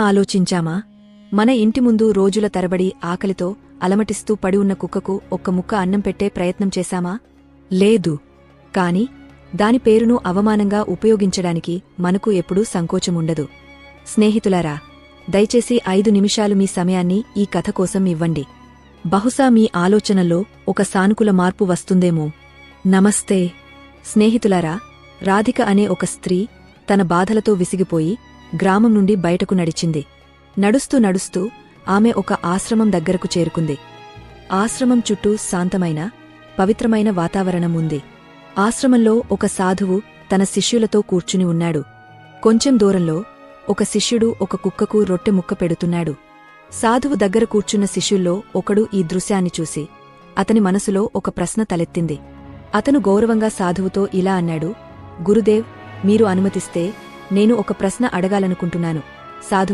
ఆలోచించామా? మన ఇంటి ముందు రోజుల తరబడి ఆకలితో అలమటిస్తూ పడి ఉన్న కుక్కకు ఒక్క ముక్క అన్నం పెట్టే ప్రయత్నం చేశామా? లేదు. కాని దాని పేరును అవమానంగా ఉపయోగించడానికి మనకు ఎప్పుడూ సంకోచముండదు. స్నేహితులారా, దయచేసి 5 నిమిషాలు మీ సమయాన్ని ఈ కథ కోసం ఇవ్వండి. బహుశా మీ ఆలోచనల్లో ఒక సానుకూల మార్పు వస్తుందేమో. నమస్తే స్నేహితులారా, రాధిక అనే ఒక స్త్రీ తన బాధలతో విసిగిపోయి గ్రామం నుండి బయటకు నడిచింది. నడుస్తూ నడుస్తూ ఆమె ఒక ఆశ్రమం దగ్గరకు చేరుకుంది. ఆశ్రమం చుట్టూ శాంతమైన, పవిత్రమైన వాతావరణం ఉంది. ఆశ్రమంలో ఒక సాధువు తన శిష్యులతో కూర్చుని ఉన్నాడు. కొంచెం దూరంలో ఒక శిష్యుడు ఒక కుక్కకు రొట్టె ముక్క పెడుతున్నాడు. సాధువు దగ్గర కూర్చున్న శిష్యుల్లో ఒకడు ఈ దృశ్యాన్ని చూసి అతని మనసులో ఒక ప్రశ్న తలెత్తింది. అతను గౌరవంగా సాధువుతో ఇలా అన్నాడు, గురుదేవ్, మీరు అనుమతిస్తే నేను ఒక ప్రశ్న అడగాలనుకుంటున్నాను. సాధువు